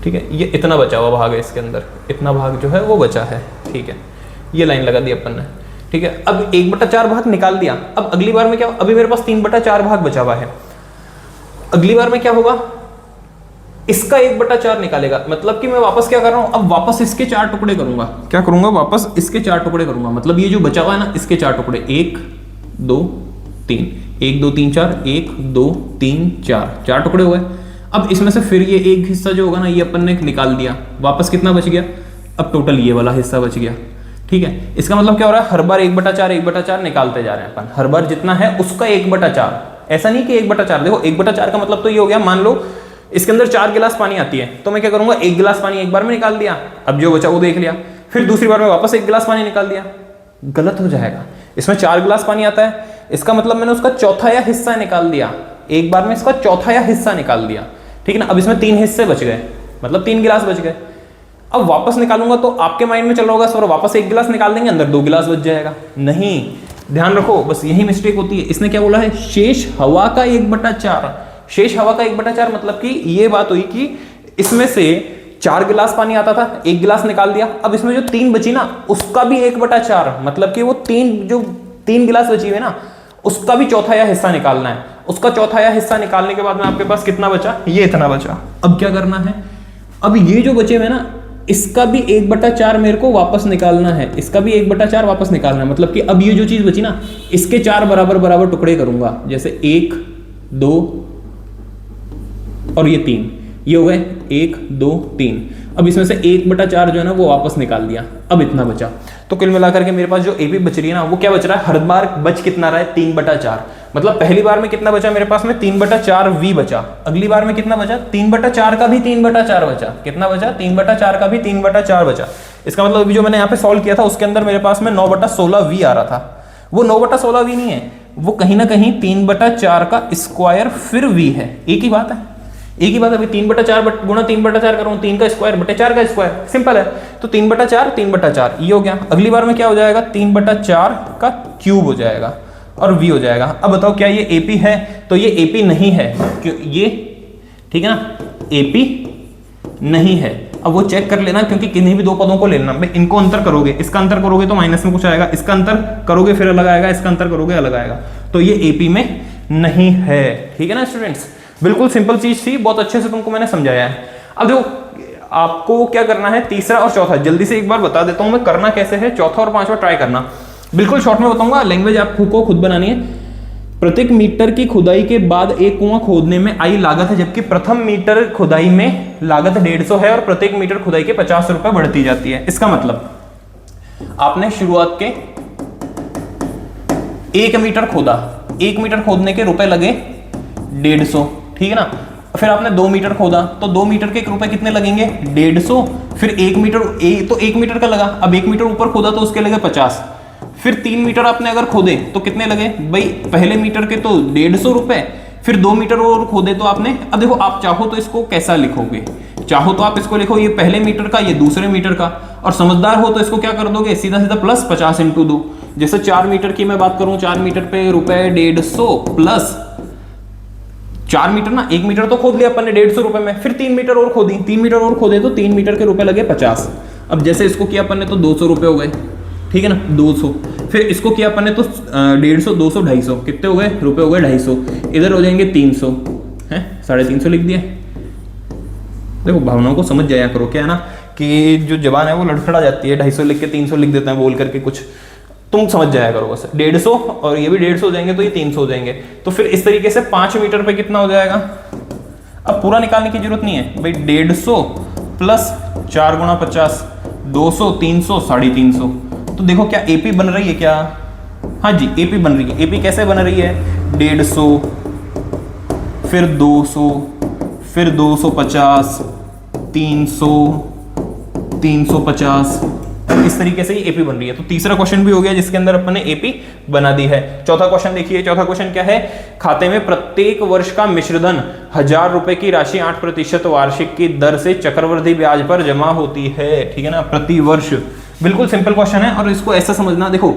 ठीक है, ये इतना बचा हुआ भाग है इसके अंदर, इतना भाग जो है वो बचा है, ठीक है, ये लाइन लगा दी अपन ने, ठीक है। अब 1/4 भाग निकाल दिया। अब अगली बार में क्या, अभी मेरे पास 3/4 भाग बचा हुआ है, अगली बार में क्या होगा, इसका 1/4 निकालेगा, मतलब कि मैं वापस क्या कर रहा हूं, अब वापस इसके 4 टुकड़े करूंगा। क्या करूंगा, वापस इसके 4 टुकड़े करूंगा, मतलब ये जो बचा हुआ है ना, इसके 4 टुकड़े, 1 2 3, 1 2 3 4, 1 2 3 4 टुकड़े हुए। अब इसमें से फिर ये एक हिस्सा जो होगा ना, ये अपन ने निकाल दिया, वापस कितना बच गया, अब टोटल ये वाला हिस्सा बच गया, ठीक है। इसका मतलब क्या हो रहा है, हर बार 1/4 निकालते जा रहे हैं अपन, हर बार जितना है उसका 1/4, ऐसा नहीं कि 1/4। देखो 1/4 का मतलब तो ये हो गया, मान लो इसके अंदर 4 गिलास पानी आती है, तो मैं क्या करूंगा, 1 गिलास पानी एक बार में निकाल दिया, अब जो बचा वो देख लिया, फिर दूसरी बार में वापस 1 गिलास पानी निकाल दिया, गलत हो जाएगा। इसमें 4 गिलास पानी आता है, इसका मतलब मैंने उसका चौथा या हिस्सा निकाल दिया, एक बार में इसका चौथा या हिस्सा निकाल दिया, ठीक है ना। अब इसमें 3 हिस्से बच गए, मतलब 3 गिलास बच गए। अब वापस निकालूंगा तो आपके माइंड में चल रहा होगा सर वापस 1 गिलास निकाल देंगे, अंदर 2 गिलास बच जाएगा, नहीं, ध्यान रखो, बस यही मिस्टेक होती है। इसने क्या बोला है, शेष हवा का 1/4, शेष हवा का 1/4, मतलब कि ये बात हुई कि इसमें से 4 गिलास पानी आता था, 1 गिलास निकाल दिया, अब इसमें जो 3 बची ना, उसका भी 1/4, मतलब कि वो 3 गिलास बची हुई ना, उसका भी चौथा या हिस्सा निकालना है। उसका चौथा या हिस्सा निकालने के बाद में आपके पास कितना बचा, ये इतना बचा। अब क्या करना है, अब ये जो बचे हुए ना, इसका भी 1/4 मेरे को वापस निकालना है, इसका भी 1/4 वापस निकालना है, मतलब कि अब ये जो चीज बची ना, इसके 4 बराबर टुकड़े करूंगा, जैसे 1 2 और ये 3, ये हो गए 1 2 3। अब इसमें से 1/4 जो है ना वो वापस निकाल दिया, अब इतना बचा। तो कुल मिलाकर के मेरे पास जो एपी बच रही है ना, वो क्या बच रहा है, हर बार बच कितना रहा है, 3/4, मतलब पहली बार में कितना बचा मेरे पास में, 3/4v बचा, अगली बार में कितना बचा, 3/4 का भी 3/4 बचा, कितना बचा, 3/4 का भी 3/4 बचा। इसका मतलब अभी जो मैंने यहाँ पे सॉल्व किया था उसके अंदर मेरे पास में 9/16v आ रहा था, वो 9/16v नहीं है, वो कहीं ना कहीं 3/4 का स्क्वायर फिर v है, एक ही बात है, एक ही बात है भाई, 3/4 गुणा 3/4 करूँ, 3 का स्क्वायर बटे 4 का स्क्वायर, सिंपल है। तो 3/4 3/4 ये हो गया। अगली बार में क्या हो जाएगा, 3/4 का क्यूब हो जाएगा और v हो जाएगा। अब बताओ क्या ये AP है, तो ये AP नहीं है, क्यों ये, ठीक है ना, AP नहीं है। अब वो चेक कर लेना, क्योंकि किन्हीं भी दो पदों को लेना भाई, इनको अंतर करोगे, इसका अंतर करोगे तो माइनस में कुछ आएगा, इसका अंतर करोगे फिर अलग आएगा, इसका अंतर करोगे अलग आएगा, तो ये AP में नहीं है, ठीक है ना स्टूडेंट्स। बिल्कुल सिंपल चीज थी, बहुत अच्छे से तुमको मैंने समझाया है। अब देखो आपको क्या करना है, तीसरा और चौथा जल्दी से एक बार बता देता हूं मैं करना कैसे है, चौथा और पांचवा ट्राई करना, बिल्कुल शॉर्ट में बताऊंगा, लैंग्वेज आपको खुद बनानी है। प्रत्येक मीटर की खुदाई के बाद एक कुआं खोदने में आई लागत है, जबकि प्रथम मीटर खुदाई में लागत 150 है और प्रत्येक मीटर खुदाई के 50 रुपए बढ़ती जाती है। इसका मतलब आपने शुरुआत के 1 मीटर खोदा, 1 मीटर खोदने के रुपए लगे 150, ठीक है ना। फिर आपने 2 मीटर खोदा तो 2 मीटर के रुपए कितने लगेंगे, 150। फिर 1 मीटर तो 1 मीटर का लगा, अब 1 मीटर ऊपर खोदा तो उसके लगे 50। फिर 3 मीटर आपने अगर खोदे तो कितने लगे भाई, पहले मीटर के तो 150 रुपए, फिर 2 मीटर और खोदे तो आपने, अब देखो आप चाहो तो इसको कैसा लिखोगे, चाहो तो आप इसको लिखो ये पहले मीटर का ये दूसरे मीटर का, और समझदार हो तो इसको क्या कर दोगे, सीधा सीधा प्लस 50 × 2। जैसे 4 मीटर की मैं बात करूं, 4 मीटर पे रुपए 150 प्लस 4 मीटर ना, 1 मीटर तो खोद लिया अपन ने 150 रुपए में, फिर 3 मीटर और खोदी, 3 मीटर और खोदे तो 3 मीटर के रुपए लगे 50। अब जैसे इसको किया अपन ने तो 200 रुपए हो गए, ठीक है ना, 200। फिर इसको किया अपन ने तो 150, 200, 250 कितने हो गए रुपए, हो गए 250। इधर हो जाएंगे 300 हैं, 350 लिख दिए। देखो भावनाओं को समझ जाया करो, क्या है ना कि जो जबान है वो लड़खड़ा जाती है, 250 लिख के 300 लिख देते हैं बोल करके कुछ, तुम समझ जाया करो बस। 150 और ये भी 150 हो जाएंगे तो ये 300 हो जाएंगे। तो फिर इस तरीके से 5 मीटर पे कितना हो जाएगा, अब पूरा निकालने की जरूरत नहीं है भाई, 150 प्लस 4 × 50, 200, 300, 350। तो देखो क्या AP बन रही है क्या, हाँ जी AP बन रही है। AP कैसे बन रही है, 150 फिर 200 फिर 250 300 350, इस तरीके से ये AP बन रही है। तो तीसरा क्वेश्चन भी हो गया जिसके अंदर अपन ने AP बना दी है। चौथा क्वेश्चन देखिए, चौथा क्वेश्चन क्या है, खाते में प्रत्येक वर्ष का मिश्रधन 1000 रुपए की राशि 8% वार्षिक की दर से चक्रवृद्धि ब्याज पर जमा होती है, ठीक है ना, प्रति वर्ष। बिल्कुल सिंपल क्वेश्चन है और इसको ऐसा समझना, देखो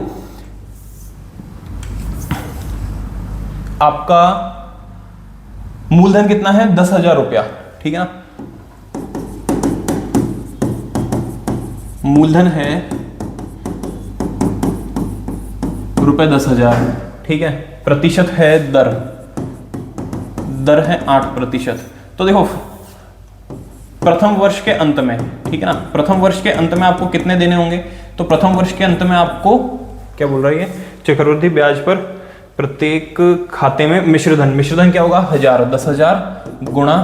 आपका मूलधन कितना है, 10,000 रुपया, ठीक है ना, मूलधन है रुपए 10,000, ठीक है, प्रतिशत है दर है 8%। तो देखो प्रथम वर्ष के अंत में, ठीक है ना, प्रथम वर्ष के अंत में आपको कितने देने होंगे, तो प्रथम वर्ष के अंत में आपको क्या बोल रही है, चक्रवृद्धि ब्याज पर प्रत्येक खाते में मिश्रधन क्या होगा, 1000, 10,000 गुणा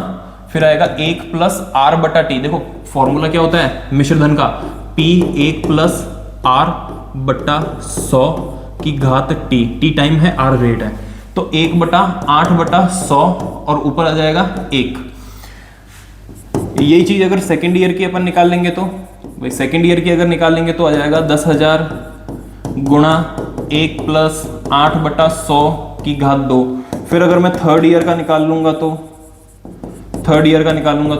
फिर आएगा 1 + R/T। देखो फॉर्मूला क्या होता है मिश्रधन का, P 1 + R/100 की घात T टाइम है, R रेट है, तो 1/8/100 और ऊपर आ जाएगा 1। यही चीज अगर सेकेंड ईयर की अपन निकाल लेंगे तो भाई, सेकेंड ईयर की अगर निकाल लेंगे तो आ जाएगा 10,000 गुणा 1 + 8/100 की घात 2। फिर अगर मैं थर्ड ईयर का निकाल लूंगा तो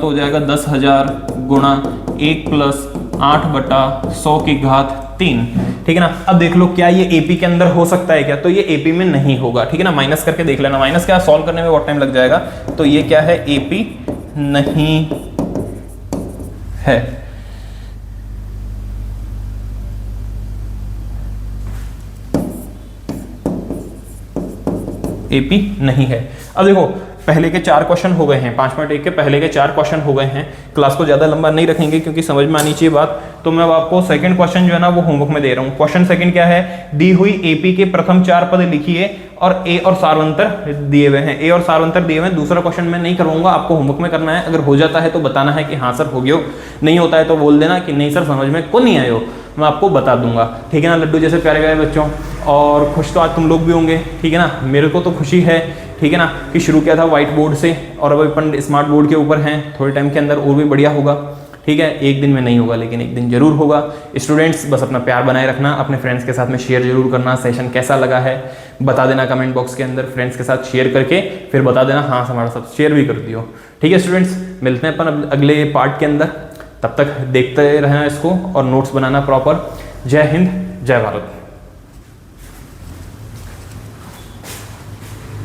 हो जाएगा 10,000 गुणा 1 + 8/100 की घात 3, ठीक है ना। अब देख लो क्या ये AP के अंदर हो सकता है क्या, तो ये AP में नहीं होगा, ठीक है ना, माइनस करके देख लेना, माइनस क्या सॉल्व करने में बहुत टाइम लग जाएगा, तो ये क्या है, AP नहीं है। AP नहीं है। अब देखो पहले के 4 क्वेश्चन हो गए हैं, 5.1 के पहले के 4 क्वेश्चन हो गए हैं, क्लास को ज्यादा लंबा नहीं रखेंगे क्योंकि समझ में आनी चाहिए बात। तो मैं अब आपको सेकंड क्वेश्चन जो है ना वो होमवर्क में दे रहा हूँ। क्वेश्चन सेकंड क्या है, दी हुई AP के प्रथम 4 पद लिखिए और A और सारवंतर दिए हुए हैं, A और सारवंतर दिए हुए हैं। दूसरा क्वेश्चन मैं नहीं करवाऊंगा, आपको होमवर्क में करना है। अगर हो जाता है तो बताना है कि हाँ सर हो गया, नहीं होता है तो बोल देना कि नहीं सर समझ में को नहीं आए हो, मैं आपको बता दूंगा, ठीक है ना लड्डू जैसे प्यारे प्यारे बच्चों। और खुश तो आज तुम लोग भी होंगे, ठीक है ना, मेरे को तो खुशी है, ठीक है ना, कि शुरू किया था व्हाइट बोर्ड से और अब अपन स्मार्ट बोर्ड के ऊपर हैं, थोड़े टाइम के अंदर और भी बढ़िया होगा, ठीक ठीक है, एक दिन में नहीं होगा लेकिन एक दिन जरूर होगा। स्टूडेंट्स बस अपना प्यार बनाए रखना, अपने फ्रेंड्स के साथ में शेयर जरूर करना। सेशन कैसा लगा है बता देना कमेंट बॉक्स के अंदर, फ्रेंड्स के साथ शेयर करके फिर बता देना हाँ हमारा सब शेयर भी कर दियो। ठीक है स्टूडेंट्स, मिलते हैं अपन अगले पार्ट के अंदर, तब तक देखते रहना इसको और नोट्स बनाना प्रॉपर। जय हिंद, जय भारत।